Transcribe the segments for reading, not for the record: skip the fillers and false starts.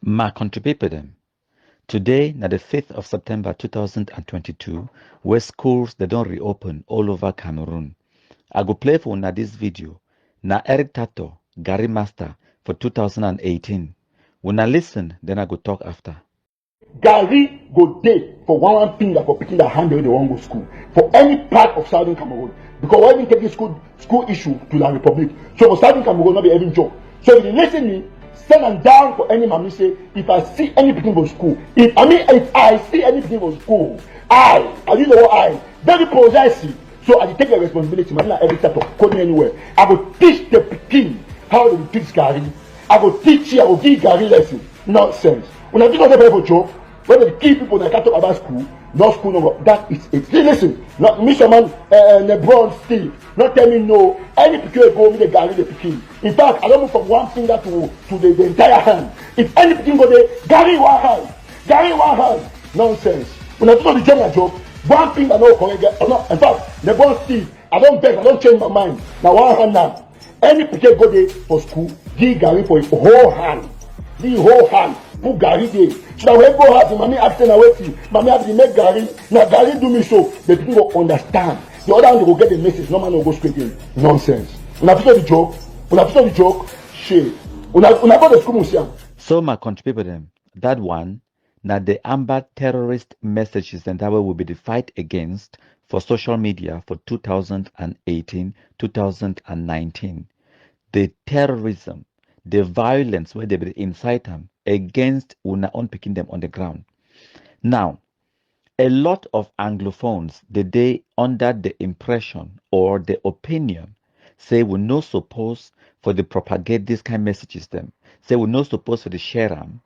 My country people them. Today, na the 5th of September 2022, where schools they don't reopen all over Cameroon. I go play for una this video. Na Eric TaTaw, Gary Master for 2018. When I listen, then I go talk after. Gary go day for one finger for picking the hand when they want go school for any part of Southern Cameroon, because when we take this school issue to the Republic, so for Southern Cameroon not be having job. So if you listen me, send them down for any mommy say if I see any people for school, if I see any people for school, I you know what I very possessive. So I take the responsibility. Man, every type of code anywhere. I will teach the Peking how to teach Gary. I will teach you. I will give Gary lesson. Nonsense. When I think of the people job, when they keep people that can't talk about school, no school, no. That is it. Listen, not Mr. Man, LeBron, Steve. Not tell me no. Any picture go with the Gary the Peking. In fact, I don't move from one finger to the entire hand. If any Peking go there, Gary one hand. Gary one hand. Nonsense. When I think of the general job, one thing I know correct. In fact, the boss Steve, I don't beg, I don't change my mind. Now one hand now. Any picture go there for school, give Gary for his whole hand. The whole hand. Put Gary there. So that when go have mommy asking away to mommy have to make Gary. Now Gary do me so. The people will understand. The other one they will get the message. No man will go straight in. Nonsense. When I feel the joke, shit. When I go to school, music. So my country people them, that one, now the Amber terrorist messages and that will be the fight against for social media for 2018, 2019. The terrorism, the violence where they will incite them against una on picking them on the ground. Now, a lot of Anglophones, they under the impression or the opinion, say we're not supposed for the propagate this kind of messages them. Say we're not supposed for the share them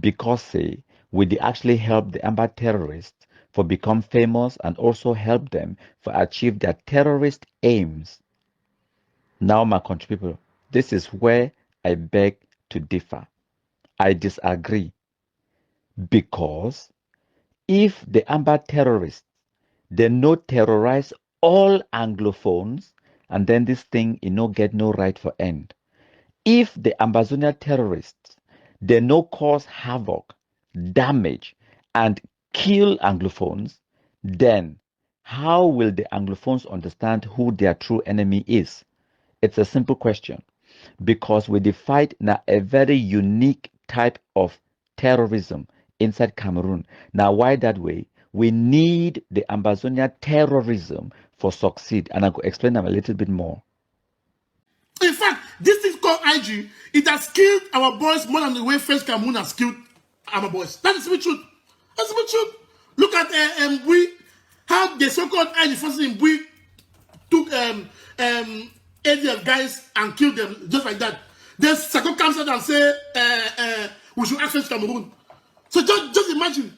because say we actually help the Amber terrorists for become famous and also help them for achieve their terrorist aims. Now, my country people, this is where I beg to differ. I disagree because if the Amber terrorists they no terrorize all Anglophones and then this thing get no right for end. If the Ambazonia terrorists they no cause havoc, damage and kill Anglophones, then how will the Anglophones understand who their true enemy is? It's a simple question. Because we fight now a very unique type of terrorism inside Cameroon. Now, why that way? We need the Ambazonia terrorism for succeed, and I will explain them a little bit more. In fact, this is called IG. It has killed our boys more than the way First Cameroon has killed our boys. That is the truth. That's the truth. Look at how the so-called IG forces in Bui took 80 guys and killed them just like that. Then Sako comes out and say we should access Cameroon. So just imagine.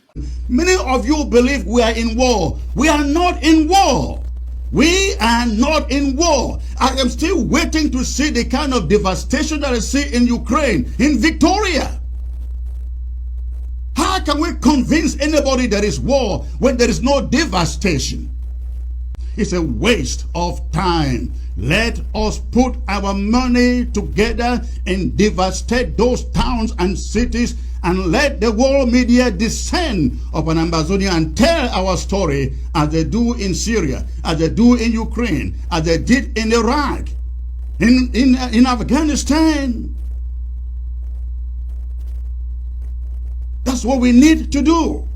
Many of you believe we are in war. We are not in war. We are not in war. I am still waiting to see the kind of devastation that I see in Ukraine, in Victoria. How can we convince anybody there is war when there is no devastation? It's a waste of time. Let us put our money together and devastate those towns and cities and let the world media descend upon Ambazonia and tell our story as they do in Syria, as they do in Ukraine, as they did in Iraq, in Afghanistan. That's what we need to do.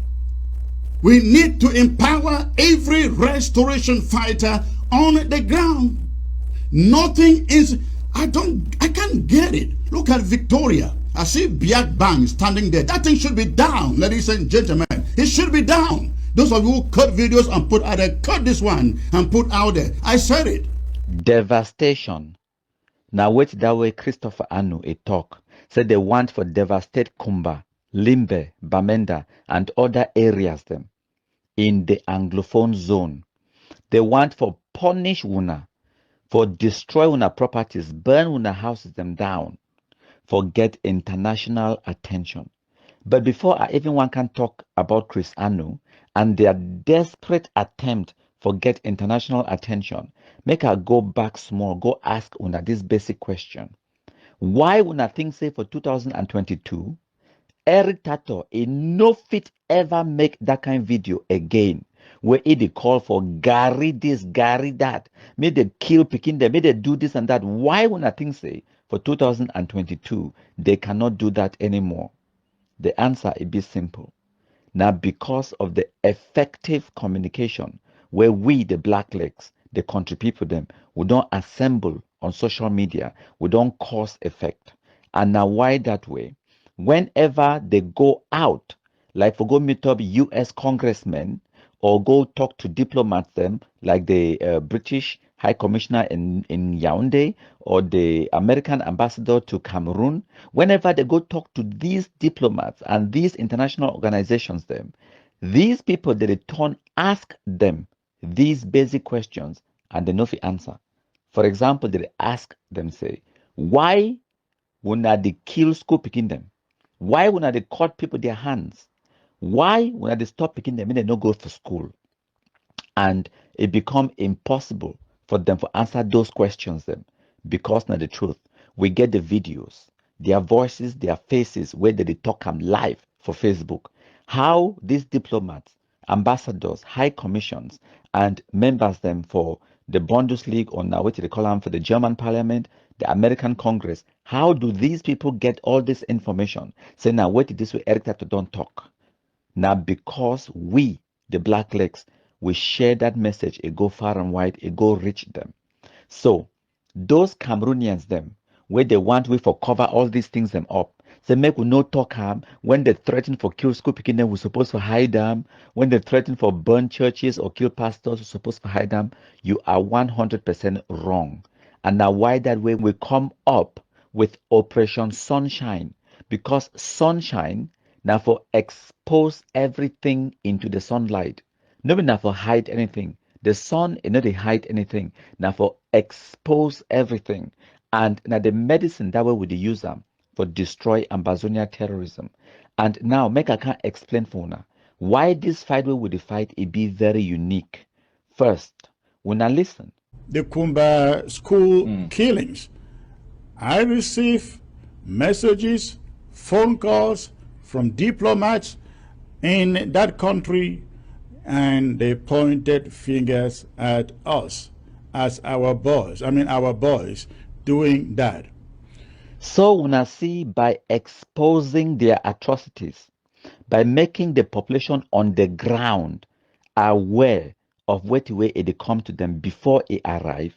We need to empower every restoration fighter on the ground. Nothing is, I can't get it. Look at Victoria. I see Biak Bang standing there. That thing should be down, ladies and gentlemen. It should be down. Those of you who cut videos and put out there, cut this one and put out there. I said it. Devastation. Now wait that way Christopher Anu a talk. Said they want for devastate Kumba, Limbe, Bamenda and other areas them in the Anglophone zone. They want for punish una, for destroy una properties, burn una houses them down, for get international attention. But before I even one can talk about Chris Anu and their desperate attempt for get international attention, make I go back small, go ask una this basic question. Why una think say for 2022, Eric TaTaw, he no fit ever make that kind of video again. Where they call for Gary this, Gary that. May they kill picking them, may they do this and that. Why when I think say for 2022 they cannot do that anymore? The answer is be simple. Now, because of the effective communication, where we, the blacklegs, the country people, them, we don't assemble on social media, we don't cause effect. And now, why that way? Whenever they go out, like for go meet up U.S. congressmen or go talk to diplomats, them like the British High Commissioner in Yaoundé or the American ambassador to Cameroon, whenever they go talk to these diplomats and these international organizations, these people, they return ask them these basic questions and they know the answer. For example, they ask them, say, why would not they kill school picking them? Why would not they cut people their hands? Why would not they stop picking them when they don't go to school? And it become impossible for them to answer those questions then, because now the truth, we get the videos, their voices, their faces, where they talk them live for Facebook. How these diplomats, ambassadors, high commissions, and members them for the Bundesliga, or now what they call them for the German Parliament, the American Congress, how do these people get all this information? Say now wait this way, Eric TaTaw don't talk. Now because we, the blacklegs, we share that message, it go far and wide, it go reach them. So those Cameroonians them, where they want we for cover all these things them up. Say make we no talk harm. When they threaten for kill school picking them, we're supposed to hide them. When they threaten for burn churches or kill pastors, we're supposed to hide them. You are 100% wrong. And now why that way we come up with Operation Sunshine? Because sunshine now for expose everything into the sunlight. Nobody now for hide anything. The sun is not to hide anything. Now for expose everything. And now the medicine that way would use them for destroy Ambazonia terrorism. And now make I can't explain for now why this fight way with the fight it be very unique. First, when I listen. The Kumba school killings, I receive messages, phone calls from diplomats in that country, and they pointed fingers at us as our boys. I mean, our boys doing that. So when I see by exposing their atrocities, by making the population on the ground aware of what way it come to them before it arrive,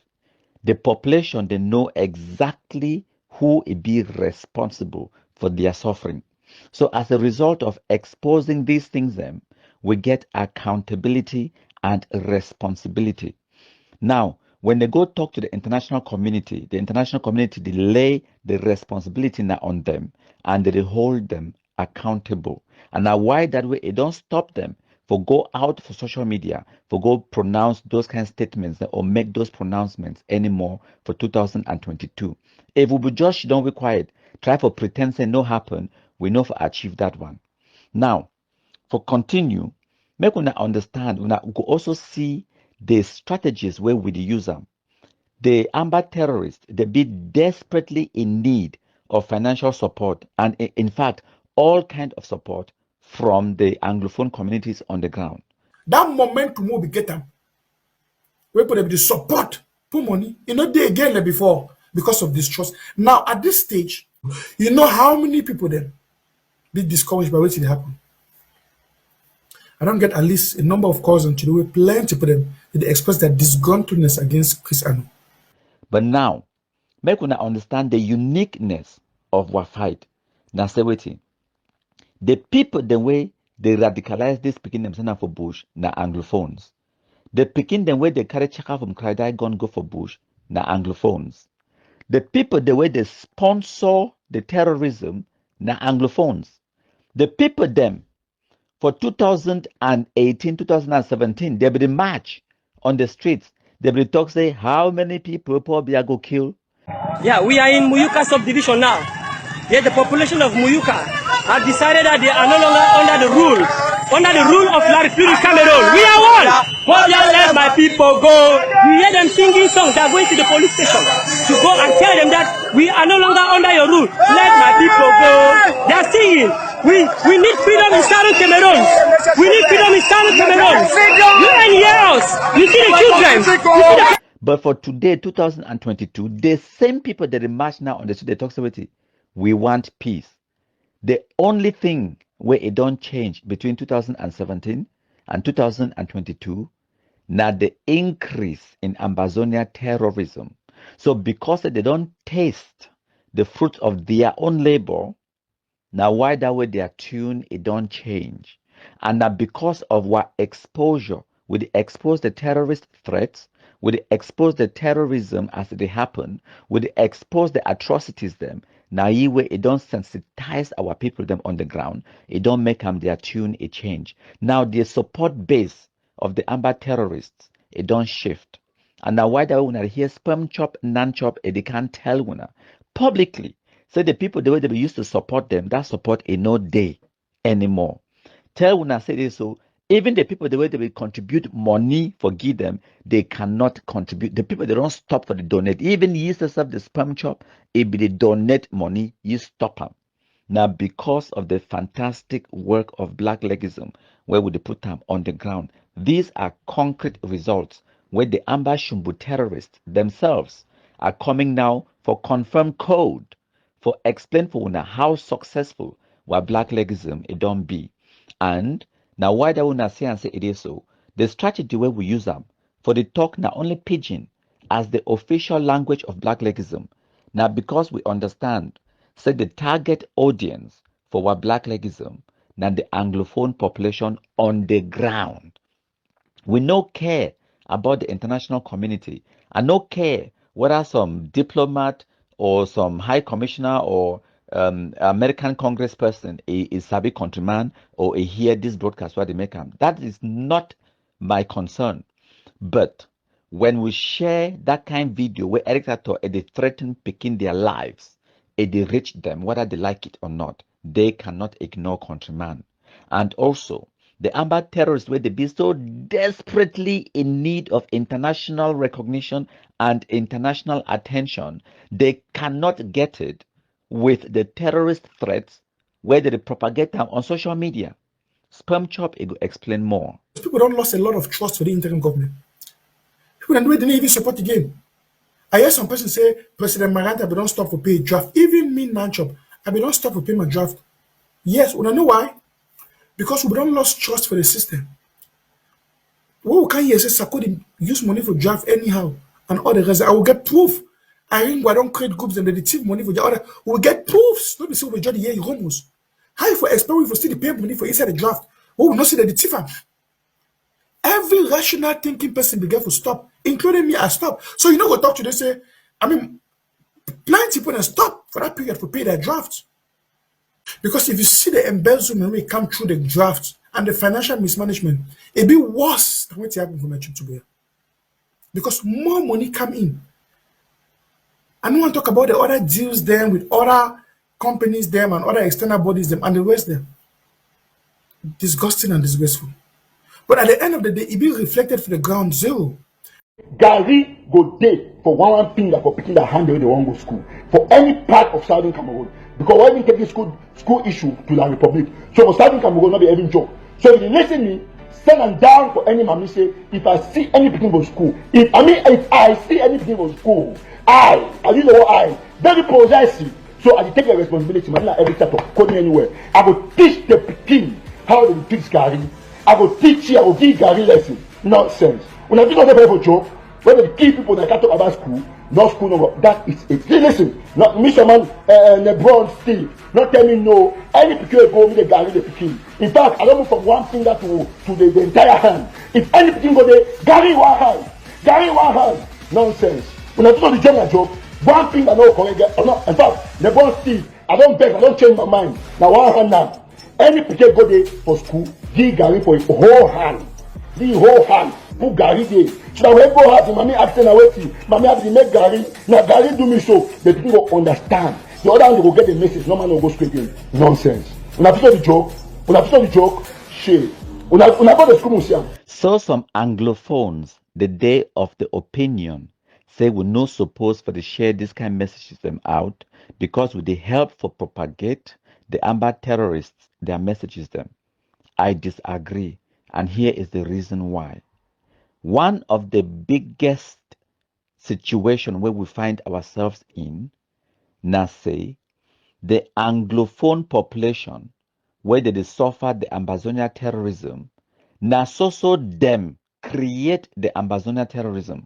the population they know exactly who it be responsible for their suffering. So as a result of exposing these things them, we get accountability and responsibility. Now, when they go talk to the international community they lay the responsibility now on them and they hold them accountable. And now why that way it don't stop them for go out for social media, for go pronounce those kind of statements or make those pronouncements anymore for 2022. If we just don't be quiet, try for pretend say no happen, we know for achieve that one. Now, for continue, make una understand, una go also see the strategies where we use them. The Amber terrorists, they be desperately in need of financial support and in fact, all kind of support from the Anglophone communities on the ground. That momentum will be get them. We put them the support, put money. You know, they again like before because of distrust. Now at this stage, you know how many people then be discouraged by what will happen. I don't get at least a number of calls on to do plenty for them. They express their disgruntledness against Chris Anu. But now, make una understand the uniqueness of our fight. Now say waiting. The people the way they radicalize this picking themselves for Bush na Anglophones. The picking the way they carry chaka from Kradai gun go for Bush na Anglophones. The people the way they sponsor the terrorism na Anglophones. The people them for 2018, 2017, they be the march on the streets. They be talk say how many people probably are go kill. Yeah, we are in Muyuka subdivision now. Yet the population of Muyuka have decided that they are no longer under the rule of Larry Cameroon. We are one. But just let my people go. You hear them singing songs. They are going to the police station to go and tell them that we are no longer under your rule. Let my people go. They are singing. We need freedom in Southern Cameroon. We need freedom in Southern Cameroon. You and yours. You see the children. You see the But for today, 2022, the same people that march now on the street, they talk about it. We want peace. The only thing where it don't change between 2017 and 2022, now the increase in Ambazonia terrorism. So because they don't taste the fruit of their own labor, now why that way their tune it don't change. And now because of what exposure, we expose the terrorist threats, we expose the terrorism as they happen, we expose the atrocities them. Now you way it don't sensitize our people them on the ground, it don't make them their tune a change. Now the support base of the Amber terrorists, it don't shift. And now why that when I hear sperm chop, non chop, they can't tell when publicly. So the people the way they used to support them, that support is no day anymore. Tell when I say this, so even the people the way they will contribute money for give them, they cannot contribute. The people they don't stop for the donate. Even you used to serve the sperm chop, if they donate money, you stop them. Now because of the fantastic work of Black Legism, where would they put them on the ground? These are concrete results where the Amber Shumbu terrorists themselves are coming now for confirmed code for explain for una how successful what Black Legism it don't be. And now why that una say and say it is so, the strategy where we use them for the talk now only pidgin as the official language of Black Legism. Now because we understand, say the target audience for what Black Legism, now the Anglophone population on the ground. We no care about the international community and no care whether some diplomat or some high commissioner or American congressperson is Sabi countryman or a hear this broadcast where they make them. That is not my concern. But when we share that kind of video where Eric TaTaw they threaten picking their lives, they reach them whether they like it or not, they cannot ignore countryman. And also the Amber terrorists where they be so desperately in need of international recognition and international attention, they cannot get it with the terrorist threats where they propagate them on social media. Sperm Chop it will explain more. People don't lost a lot of trust for the interim government. People don't even support the game. I hear some person say, President Maranta, I don't stop for pay draft. Even me, Nanchop, I don't stop for pay my draft. Yes, we don't know why. Because we don't lost trust for the system. What we can hear say Sakodi use money for draft anyhow and all the rest. I will get proof. I think we don't create groups and they thief money for the other. We will get proofs. Not be say we just hear rumors. How if we expect we still pay money for inside the draft? We will not see that the thief. Every rational thinking person began to stop, including me. I stop. So you know go talk to them say, I mean, plenty people stop for that period for pay their drafts. Because if you see the embezzlement when we come through the draft and the financial mismanagement, it'll be worse than what happened for my trip to bear. Because more money come in. I don't want to talk about the other deals them with other companies them and other external bodies them and the rest them. Disgusting and disgraceful. But at the end of the day, it be reflected for the ground zero. Gary go day for one finger for picking the hand when they won't go school. For any part of Southern Cameroon. Because when we take this school issue to La Republic, so for Southern Cameroon not be having job. So if you listen me, send them down for any mommy say, if I see any people for school, if I see any people for school, I use the word I, very possessive. So I take the responsibility, man, like every chapter, call me anywhere. I will teach the Pekin how to teach Gary. I will teach you, I will give Gary lesson. Nonsense. When I think of the for job, when they keep people that can't talk about school, no school, no, that is it. Listen, not Mr. Man, LeBron Steve, not tell me no. Any picture go with the Gary the Pekin. In fact, I don't move from one finger to the entire hand. If any Pekin go there, Gary one hand. Gary one hand. Nonsense. When I do the general job, one thing I know correct or not. In fact, LeBron Steve, I don't beg, I don't change my mind. Now one hand now. Any picture go there for school, give Gary for a whole hand. The whole hand. Put Gary there. So when go out, mommy asking away, mommy have to make Gary. Now Gary do me so. The people will understand. The other one will get the message. No man will go straight in. Nonsense. When I feel the joke, shit. When I go to school, so some Anglophones, the day of the opinion, say we no suppose for the share this kind of messages them out because with the help for propagate the Amber terrorists their messages them. I disagree, and here is the reason why. One of the biggest situation where we find ourselves in, now say, the Anglophone population, where they suffer the Ambazonia terrorism, now so them create the Ambazonia terrorism.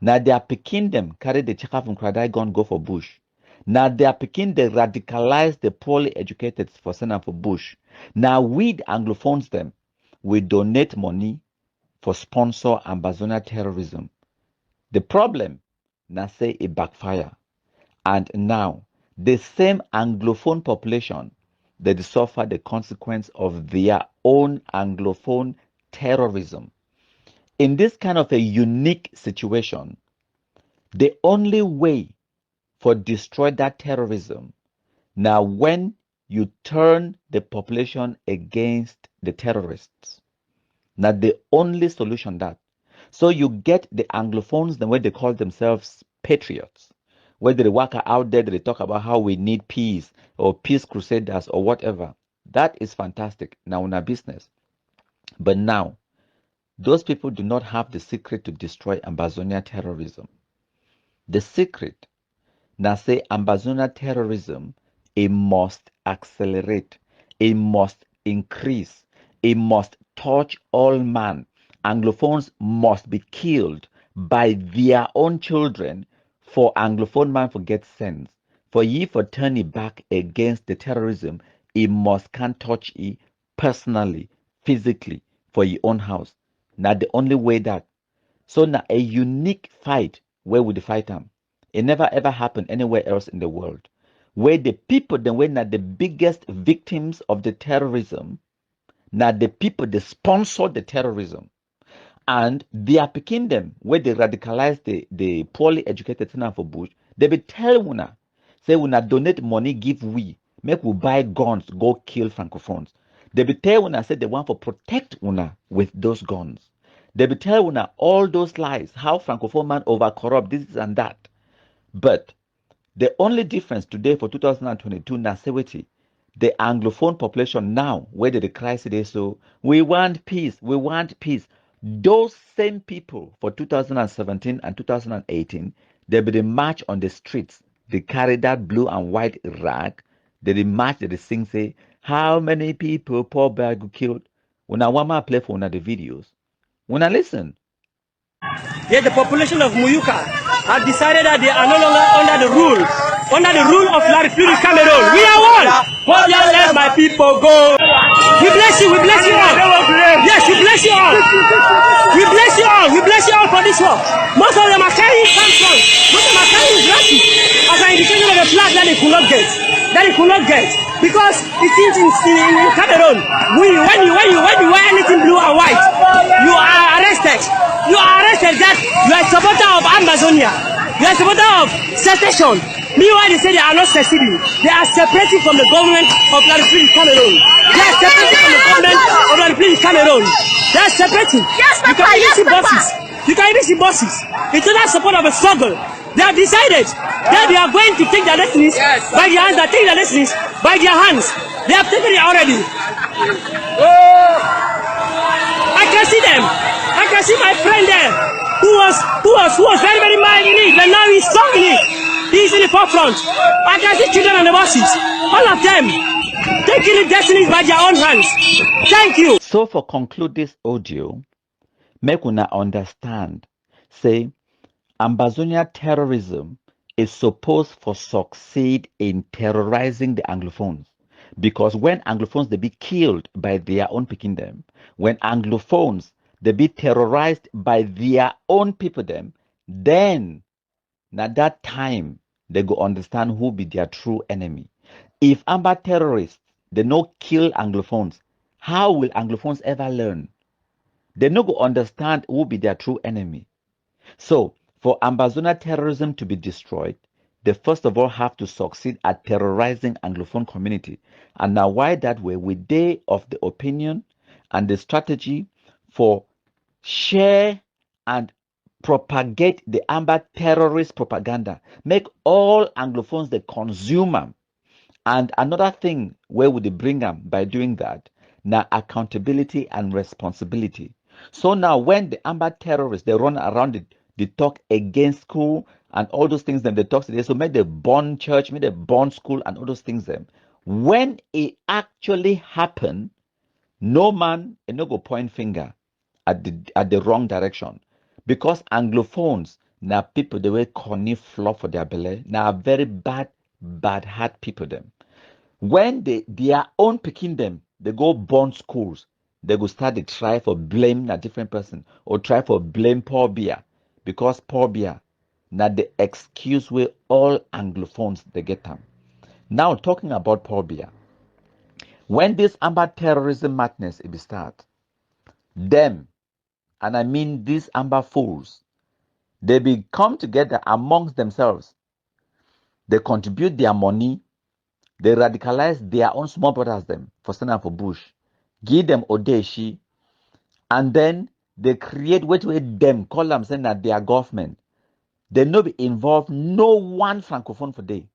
Now they are picking them, carry the chaka from Kradai gun, go for bush. Now they are picking the radicalize the poorly educated for send for bush. Now we the Anglophones them, we donate money for sponsor Ambazonia terrorism. The problem, now say it backfire. And now the same Anglophone population that suffer the consequence of their own Anglophone terrorism. In this kind of a unique situation, the only way for destroy that terrorism, now when you turn the population against the terrorists, now the only solution that. So you get the Anglophones, the way they call themselves patriots, where they work out there, they talk about how we need peace or peace crusaders or whatever. That is fantastic. Now in our business. But now, those people do not have the secret to destroy Ambazonia terrorism. The secret, now say Ambazonia terrorism, it must accelerate, it must increase, it must touch all man. Anglophones must be killed by their own children for Anglophone man for get sense. For ye for turn it back against the terrorism, it must can touch it personally, physically, for your own house. Now the only way that. So now a unique fight, where would the fight them? It never ever happened anywhere else in the world. Where the people then were not the biggest victims of the terrorism, now the people they sponsor the terrorism. And they are picking them where they radicalize the poorly educated tenant for bush. They be tell una, say una donate money, give we, make we buy guns, go kill francophones. They be tell una, say they want to protect una with those guns. They be tell una all those lies, how francophone man over corrupt this and that. But the only difference today for 2022 Nasewiti, the Anglophone population now, where the crisis is so, we want peace, we want peace. Those same people for 2017 and 2018, they be march on the streets. They carry that blue and white rag. They march, they sing, say, how many people poor bag killed? When I want to play for one of the videos, when I listen. Yet the population of Muyuka have decided that they are no longer under the rule of La Republic Cameroon. We are one. Hold your let my people go. We bless you all. Yes, we bless you all. We bless you all for this work. Most of them are carrying Samsung. Most of them are carrying glasses as an indication of a flag that they could not get. Because it seems in Cameroon, when you wear anything blue and white, you are arrested. You are arrested that you are a supporter of Ambazonia. You are a supporter of secession. Meanwhile, they say they are not seceding. They are separating from the government of La Republic Cameroon. They are separating from the government of La Republic Cameroon. They are separating. You can even see buses. You can even see buses. It's not support of a struggle. They have decided that they are going to take their destinies by their hands. They are taking their destinies by their hands. They have taken it already. I can see them. I can see my friend there who was very, very mild in it, and now he's strong in it. He's in the forefront. I can see children on the buses. All of them taking the destinies by their own hands. Thank you. So for conclude this audio, make una understand, say, Ambazonia terrorism is supposed to succeed in terrorizing the Anglophones. Because when Anglophones, they be killed by their own picking them, when Anglophones, they be terrorized by their own people them, then at that time, they go understand who be their true enemy. If Amba terrorists, they no kill Anglophones, how will Anglophones ever learn? They no go understand who be their true enemy. So, for Ambazonia terrorism to be destroyed, they first of all have to succeed at terrorizing Anglophone community. And now why that way? We they of the opinion and the strategy for share and propagate the Amba terrorist propaganda. Make all Anglophones the consumer And another thing where would they bring them by doing that? Now accountability and responsibility. So now when the Amber terrorists they run around it, they talk against school and all those things, then they talk today. So make the born church, make the born school and all those things them. When it actually happened, no man and no go point finger at the wrong direction. Because Anglophones now people the way corny flop for their belly, now very bad heart people them. When their own picking them, they go born schools, they go start to try for blame a different person or try for blame Paul Beer because Paul Beer now the excuse where all Anglophones they get them. Now talking about Paul Beer, when this Amber terrorism madness it be start, them and I mean these Amber fools, they be come together amongst themselves, they contribute their money. They radicalize their own small brothers them for standing for Bush, give them Odeshi, and then they create what them call them saying that they are government. They no be involved no one francophone for day.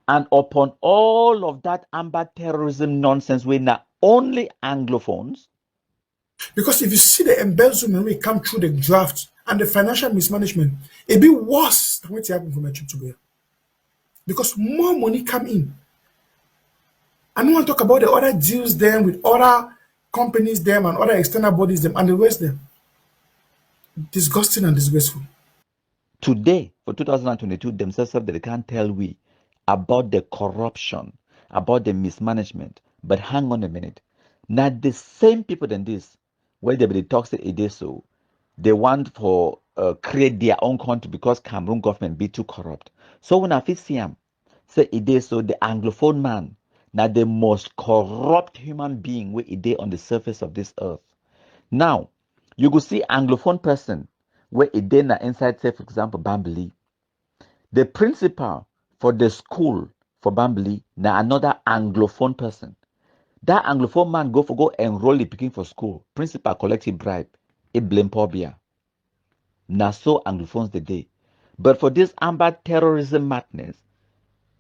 And upon all of that Amber terrorism nonsense, we now only Anglophones. Because if you see the embezzlement when it come through the draft and the financial mismanagement, it be worse than what happened from a trip to bear. Because more money come in. I don't want to talk about the other deals them with other companies them and other external bodies them and the rest them. Disgusting and disgraceful. Today, for 2022, themselves they can't tell we about the corruption, about the mismanagement. But hang on a minute. Now the same people than this, where they be toxic it is so, they want for create their own country because Cameroon government be too corrupt. So when I see them, say it is so the Anglophone man, now the most corrupt human being where it is on the surface of this earth. Now, you could see Anglophone person where it is inside, say for example, Bambili. The principal for the school for Bambili, now another Anglophone person. That Anglophone man go enroll the picking for school. Principal collective bribe. It blame Pobia. Now so Anglophones the day. But for this Amber terrorism madness,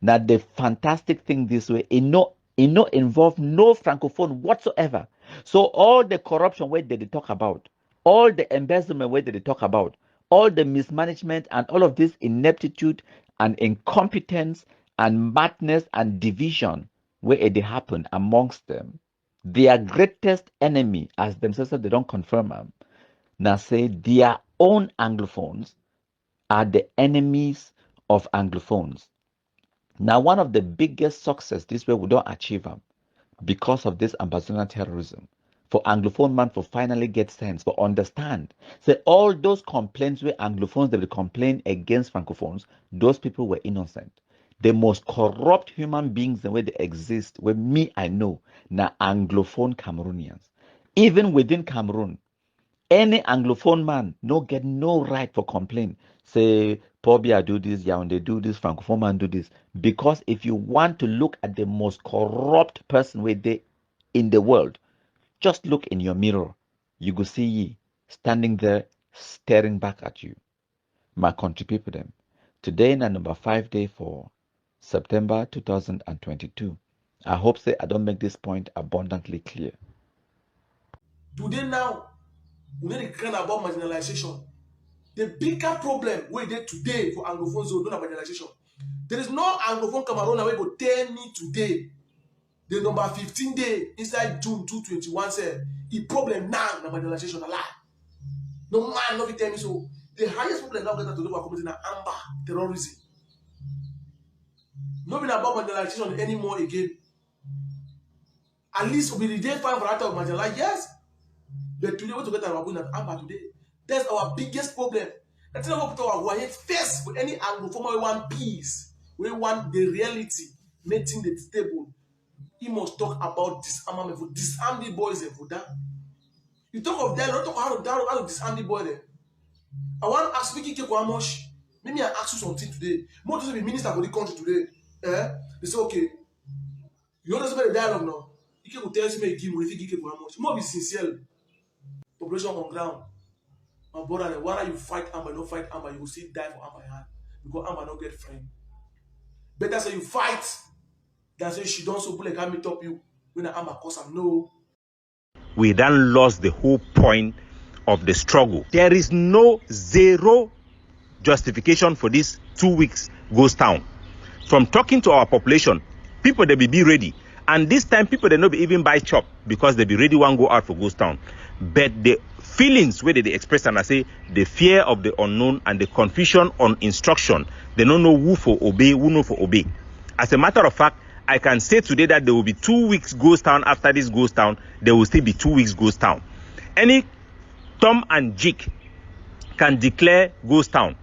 now the fantastic thing this way, it no involve no francophone whatsoever. So all the corruption where they talk about, all the embezzlement where they talk about, all the mismanagement and all of this ineptitude and incompetence and madness and division where it happen amongst them, their greatest enemy as themselves they don't confirm them. Now say their own Anglophones are the enemies of Anglophones. Now, one of the biggest success this way we don't achieve them because of this Ambazonia terrorism. For Anglophone man for finally get sense, for understand. Say all those complaints where Anglophones they will complain against Francophones, those people were innocent. The most corrupt human beings the way they exist, where me I know, now Anglophone Cameroonians. Even within Cameroon, any Anglophone man no get no right for complaint. Say, Pobia do this, Yaounde do this, Francophone man do this. Because if you want to look at the most corrupt person with they in the world, just look in your mirror. You go see ye standing there staring back at you. My country people them. Today na number 5 day for September 2022. I hope say I don't make this point abundantly clear. Today now, we need to care about marginalization. The bigger problem we dey today for Anglophones don't have marginalization. There is no Anglophone Cameroon wey go tell me today the number 15 day inside June 2021 say the problem now na marginalization a lie. No man no fit tell me so. The highest problem now get to do with community na Amber terrorism. No be about marginalization anymore again. At least we dey find variety of marginalized, yes. But today we to get our going at Amber today. That's our biggest problem. That's why we put our head first with any Anglophone we want peace. We want the reality, making the stable. He must talk about disarmament for disarm the boys and for that. You talk of them, not talk how to disarm the boy there. I want to ask speaking to how much. Maybe I ask you something today. More to be minister for the country today. They say, okay, you understand the dialogue now. You can tell me give money, give how much. More be sincere. Population on ground. My brother, why you fight Amber, not fight Amber, you will still die for Amber hand. Because Amber not get friend. Better say you fight That's why she don't so bullet can meet up you when I'm a cause I'm no. We then lost the whole point of the struggle. There is no zero justification for this 2 weeks ghost town. From talking to our population, people they be ready. And this time people they not be even buy chop because they be ready one go out for ghost town. But the feelings where they express and I say the fear of the unknown and the confusion on instruction, they don't know who for obey, who no for obey. As a matter of fact, I can say today that there will be 2 weeks ghost town. After this ghost town, there will still be 2 weeks ghost town. Any Tom and Jake can declare ghost town.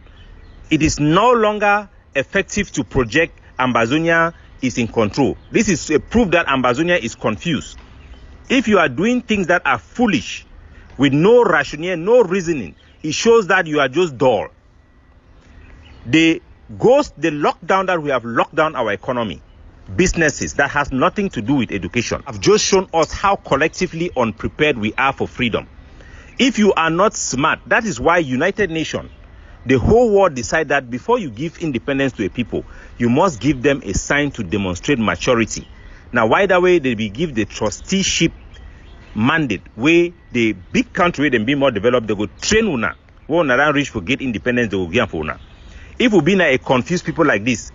It is no longer effective to project Ambazonia is in control. This is a proof that Ambazonia is confused. If you are doing things that are foolish, with no rationale, no reasoning, it shows that you are just dull. The lockdown that we have locked down our economy, businesses, that has nothing to do with education, have just shown us how collectively unprepared we are for freedom. If you are not smart, that is why United Nations, the whole world decide that before you give independence to a people, you must give them a sign to demonstrate maturity. Now, why that way they will give the trusteeship mandate where the big country them be more developed, they go train una. When una reach for get independence, they will give for una. If we be a confused people like this,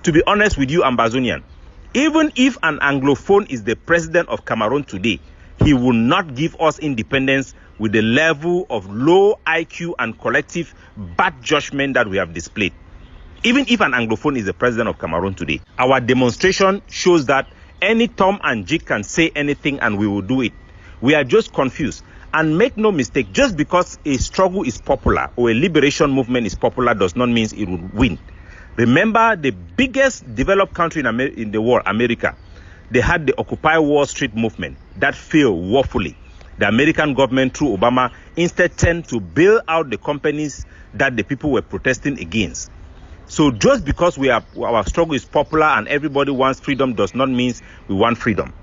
to be honest with you, Ambazonian, even if an Anglophone is the president of Cameroon today, he will not give us independence with the level of low IQ and collective bad judgment that we have displayed. Even if an Anglophone is the president of Cameroon today, our demonstration shows that any Tom and Jake can say anything and we will do it. We are just confused. And make no mistake, just because a struggle is popular or a liberation movement is popular does not mean it will win. Remember, the biggest developed country in the world, America, they had the Occupy Wall Street movement that failed woefully. The American government, through Obama, instead tend to bail out the companies that the people were protesting against. So just because our struggle is popular and everybody wants freedom does not mean we want freedom.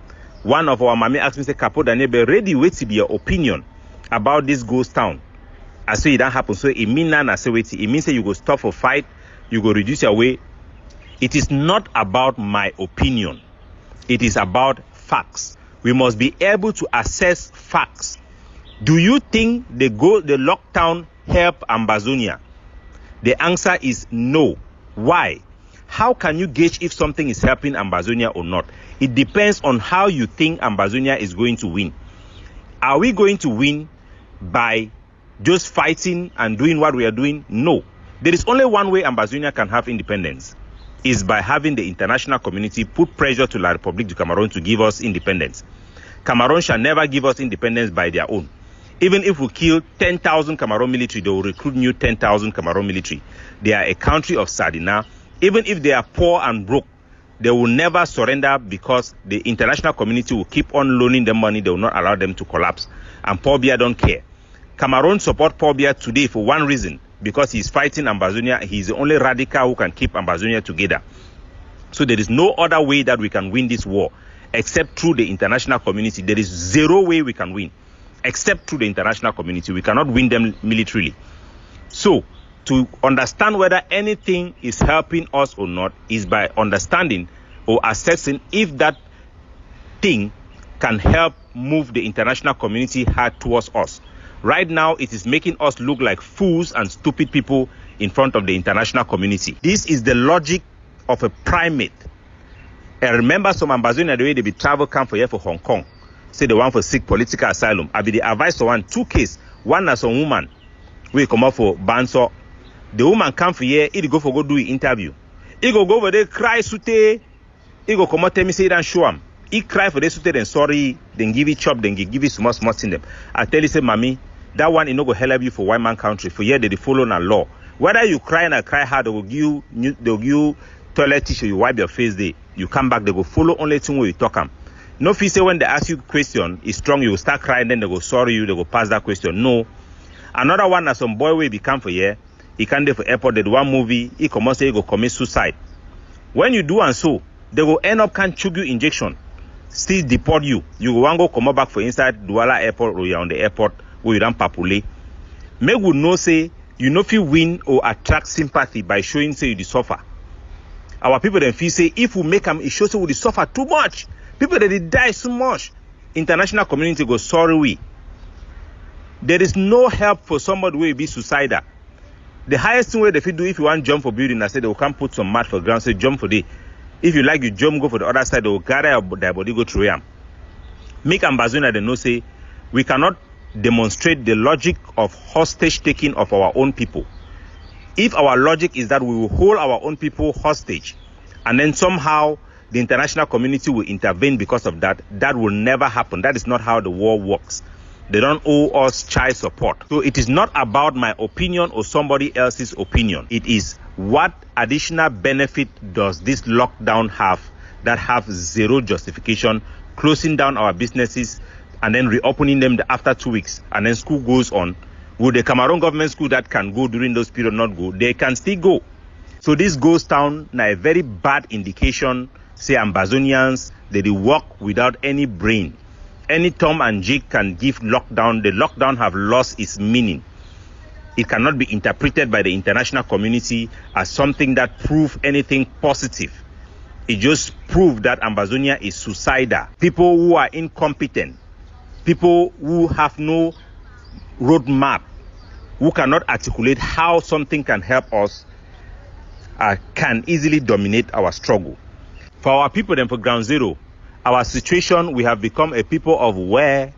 One of our mami asked me, say, Capo, Daniel, be ready, wait to be your opinion about this ghost town. I say it don't happen. So it means I say wait. It means that you go stop for fight, you go reduce your way. It is not about my opinion. It is about facts. We must be able to assess facts. Do you think the lockdown help Ambazonia? The answer is no. Why? How can you gauge if something is helping Ambazonia or not? It depends on how you think Ambazonia is going to win. Are we going to win by just fighting and doing what we are doing? No. There is only one way Ambazonia can have independence, is by having the international community put pressure to La République du Cameroon to give us independence. Cameroon shall never give us independence by their own. Even if we kill 10,000 Cameroon military, they will recruit new 10,000 Cameroon military. They are a country of Sardina. Even if they are poor and broke, they will never surrender because the international community will keep on loaning them money. They will not allow them to collapse. And Paul Biya don't care. Cameroon support Paul Biya today for one reason, because he's fighting Ambazonia. He's the only radical who can keep Ambazonia together. So there is no other way that we can win this war except through the international community. There is zero way we can win except through the international community. We cannot win them militarily. So to understand whether anything is helping us or not is by understanding or assessing if that thing can help move the international community hard towards us. Right now, it is making us look like fools and stupid people in front of the international community. This is the logic of a primate. I remember some Ambazonia, the way they be travel camp for here for Hong Kong. Say the one for seek political asylum. I be the advice for two cases. One as a woman, we come up for Banso. The woman come for here, he go do an interview. He go over there, cry sute. He go come out tell me say don't show him. He cry for the sute, then sorry, then give it chop, then give it small in them. I tell you, say, mommy, that one is not go help you for white man country. For here they follow na law. Whether you cry and I cry hard, they will give you toilet tissue, you wipe your face there. You come back, they go follow only thing where you talk them. No fee say when they ask you question is strong, you will start crying, then they go sorry you, they go pass that question. No. Another one as some boy will become for here. He can't do for airport, they do one movie, he come out say he go commit suicide. When you do and so, they will end up can choke you injection, still deport you. You want go come back for inside Douala airport or you're on the airport where you don't populate. Make we know say you know if you win or attract sympathy by showing say you suffer. Our people then feel say if we make them, it shows we suffer too much. People that they die so much. International community go sorry we. There is no help for somebody who will be suicidal. The highest thing where they fit do if you want jump for building, I say they will come put some mat for ground, say jump for day. If you like you jump, go for the other side, they will gather their body, go through them. Make Ambazonia they know say we cannot demonstrate the logic of hostage taking of our own people. If our logic is that we will hold our own people hostage and then somehow the international community will intervene because of that, that will never happen. That is not how the war works. They don't owe us child support. So it is not about my opinion or somebody else's opinion. It is what additional benefit does this lockdown have that have zero justification, closing down our businesses and then reopening them after 2 weeks and then school goes on. Will the Cameroon government school that can go during those periods not go? They can still go. So this goes down now a very bad indication, say Ambazonians, they work without any brain. Any Tom and Jake can give lockdown. The lockdown have lost its meaning. It cannot be interpreted by the international community as something that proves anything positive. It just proves that Ambazonia is suicidal. People who are incompetent, people who have no roadmap, who cannot articulate how something can help us, can easily dominate our struggle. For our people then for ground zero, our situation, we have become a people of where,